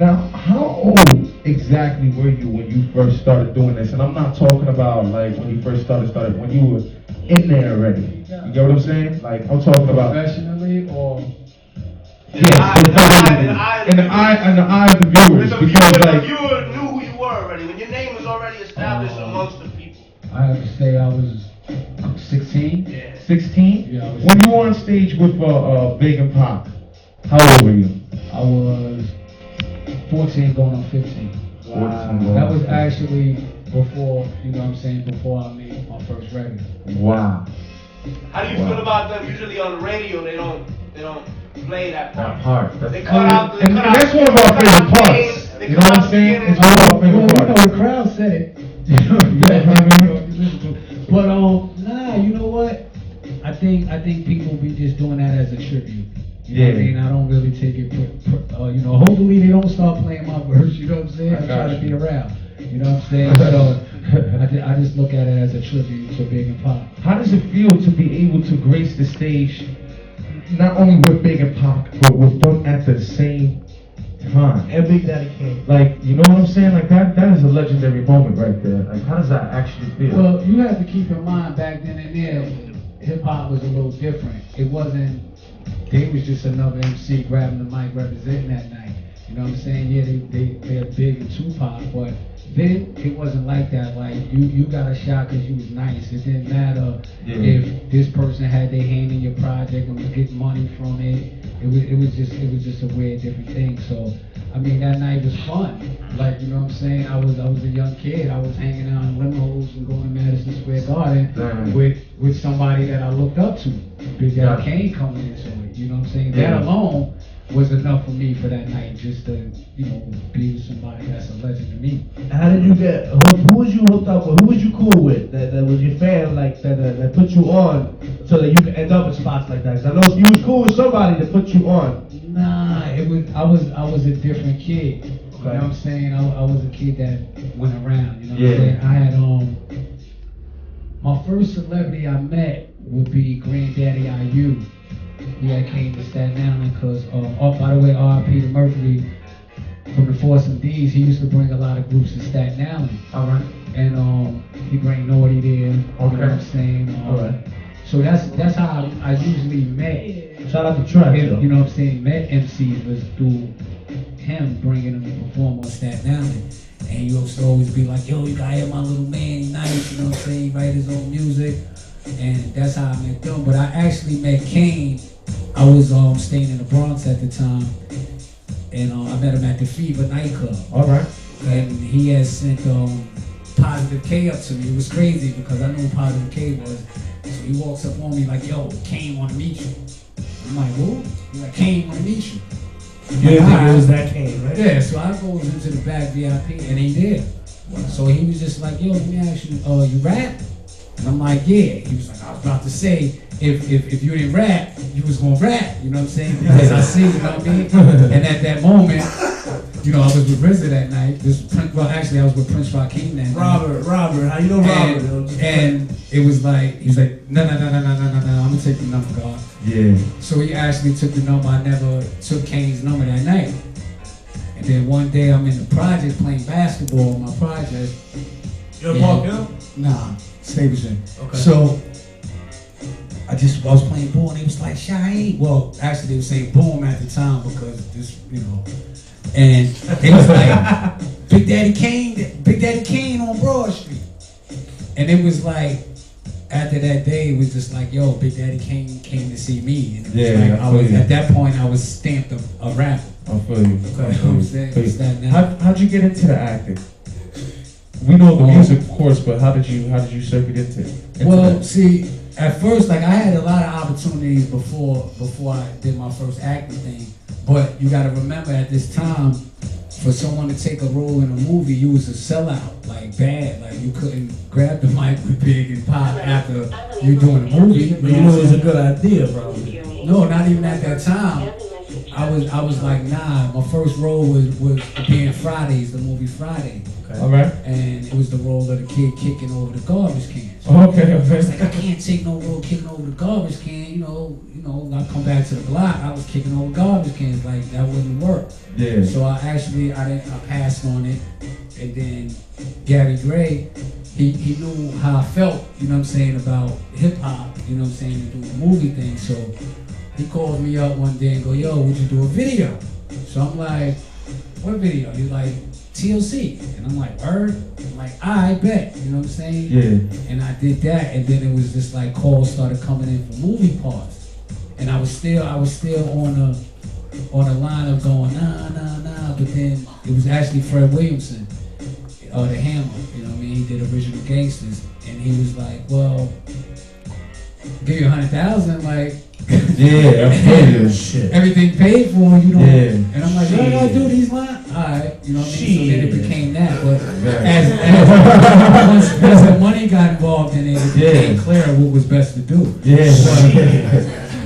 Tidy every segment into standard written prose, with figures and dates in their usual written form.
Now, how old exactly were you when you first started doing this? And I'm not talking about like when you first started when you were in there already. You get what I'm saying? Like I'm talking about professionally or yes, in the eye of the viewers, because like the viewer knew who you were already. When your name was already established amongst the people. I have to say I was 16. Yeah. 16? Yeah, I was when you were on stage with Big and Pop, how old were you? I was 14 going on 15. Wow. That was actually before, you know what I'm saying, before I made my first record. Wow. How do you feel about them? Usually on the radio they don't play that part. They cut and out that's one of our favorite parts. You know what I'm saying? It's one of our favorite parts. You know, the crowd said it. But nah, you know what? I think people be just doing that as a tribute. You know what I mean? I don't really take it, you know, hopefully they don't start playing my verse, you know what I'm saying? I try to be around, you know what I'm saying? So I just look at it as a tribute to Big and Pop. How does it feel to be able to grace the stage, not only with Big and Pop, but with them at the same time? And Big Daddy Kane. Like, you know what I'm saying? Like that is a legendary moment right there. Like, how does that actually feel? Well, you have to keep in mind back then and there, hip hop was a little different. It wasn't. They was just another MC grabbing the mic representing that night. You know what I'm saying? Yeah, they're Big and Tupac, but then it wasn't like that. Like you got a shot because you was nice. It didn't matter if this person had their hand in your project and was getting money from it. It was just a weird different thing. So I mean that night was fun. Like you know what I'm saying? I was a young kid. I was hanging out in limos and going to Madison Square Garden with somebody that I looked up to. Big Daddy Kane coming into it. You know what I'm saying? That alone was enough for me for that night, just to, you know, be with somebody that's a legend to me. How did you get, who was you hooked up with? Who was you cool with that was your fan, like, that put you on so that you could end up in spots like that? Because I know you was cool with somebody that put you on. Nah, I was a different kid. You know what I'm saying? I was a kid that went around, you know what I'm saying? I had, my first celebrity I met would be Granddaddy IU. He had came to Staten Island because, by the way, R.I.P. to Mercury from the Foursome D's. He used to bring a lot of groups to Staten Island. All right. And he bring Naughty there. You know what I'm saying? All right. So that's how I usually met. Shout out to Trent. You know what I'm saying? Met MCs was through him bringing them to perform on Staten Island. And you used to always be like, yo, you gotta hear my little man, he nice, you know what I'm saying? He write his own music. And that's how I met them. But I actually met Kane. I was staying in the Bronx at the time, and I met him at the Fever nightclub. All right. And he had sent Positive K up to me. It was crazy because I knew who Positive K was. So he walks up on me like, yo, Kane want to meet you. I'm like, who? He's like, Kane want to meet you. You didn't think it was that Kane, right? Yeah, so I goes into the back VIP, and he did. Wow. So he was just like, yo, let me ask you, you rap? And I'm like, yeah. He was like, I was about to say, if you didn't rap, you was gonna rap, you know what I'm saying? Because I see, you know what I mean? And at that moment, you know, I was with RZA that night. Actually, I was with Prince Rakeem that night. Robert, how you know Robert? And it was like, he was like, no, I'm gonna take the number, God. Yeah. So he actually took the number. I never took Kane's number that night. And then one day I'm in the project playing basketball in my project. You're in Park Hill? Nah, Stapleton. Okay. So I was playing ball and he was like, Shyheim. Well, actually they were saying boom at the time because this, you know. And it was like Big Daddy Kane on Broad Street. And it was like, after that day, it was just like, yo, Big Daddy Kane came to see me. And it was like, at that point, I was stamped a rapper. I feel you. How'd you get into the acting? We know the music, of course, but how did you circuit into Well, that? see, at first, like I had a lot of opportunities before I did my first acting thing. But you got to remember, at this time, for someone to take a role in a movie, you was a sellout, like bad, like you couldn't grab the mic with Big and Pop after you doing a movie. But you know it was a good idea, probably. No, not even at that time. I was like, nah. My first role was being Fridays, the movie Friday. Okay. All right. And it was the role of the kid kicking over the garbage cans. Okay. I was like, I can't take no role kicking over the garbage can. You know, I come back to the block, I was kicking over garbage cans. Like that wouldn't work. Yeah. So I passed on it, and then Gary Gray, he knew how I felt. You know what I'm saying about hip hop. You know what I'm saying, to do the movie thing. So he called me up one day and go, yo, would you do a video? So I'm like, what video? He's like, TLC. And I'm like, word? I'm like, I bet. You know what I'm saying? Yeah. And I did that, and then it was just like calls started coming in for movie parts. And I was still on the line of going, nah, but then it was actually Fred Williamson, the Hammer, you know what I mean? He did Original Gangsters, and he was like, well, give you 100,000, like, Yeah, I feel you. Shit. everything paid for, you know. Yeah. And I'm like, you gotta do these lines? Alright, you know what I mean? So then it became that, but Yeah. as the money got involved in it, it became clear what was best to do. Yeah.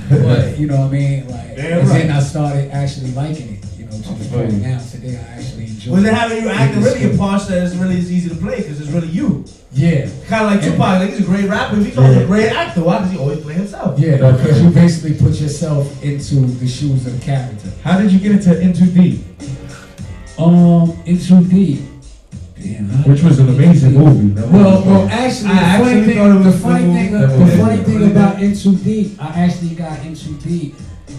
But you know what I mean? Like, Damn and right. then I started actually liking it, you know, to the point now today I actually enjoy Was it. it having you acting really in parts that is really as easy to play because it's really you? Yeah. Kind of like Tupac, like he's a great rapper, he's also a great actor. Why does he always play himself? Yeah, because you basically put yourself into the shoes of the character. How did you get into Deep? Into Deep. Damn, Which was an amazing movie. Well, actually, the funny thing really about Into Deep, I actually got Into Deep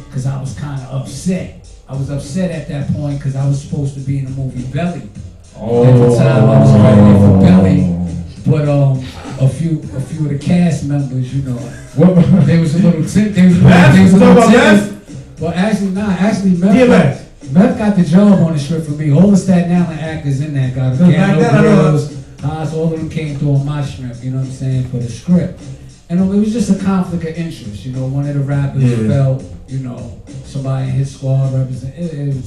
because I was kind of upset. I was upset at that point because I was supposed to be in the movie Belly. At the time, I was credited for Belly, but a few of the cast members, you know, there was a little Well, actually, Meth got the job on the script for me. All the Staten Island actors in that got a Girls, Haas, all of them came through on my script, you know what I'm saying, for the script. And it was just a conflict of interest, you know, one of the rappers felt, you know, somebody in his squad represent. It was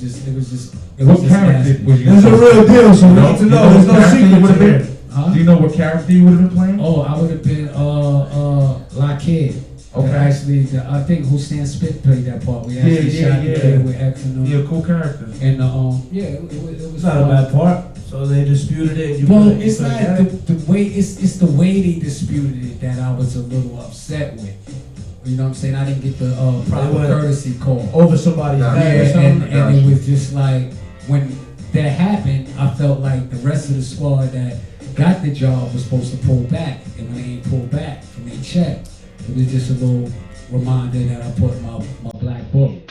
just. What character was you? It's a real deal, so we need to know. There's no secret to it. Huh? Do you know what character you would have been playing? Oh, I would have been Lockheed. Okay. Actually, I think Hussein Spit played that part. We actually shot the kid with X and Yeah, cool character. And it was It's not a bad part. So they disputed it. Well, it's not the way. It's the way they disputed it that I was a little upset with. You know what I'm saying? I didn't get the proper courtesy call Over somebody's head. and it was just like when that happened, I felt like the rest of the squad that got the job was supposed to pull back, and when they ain't pulled back from their check, it was just a little reminder that I put in my black book.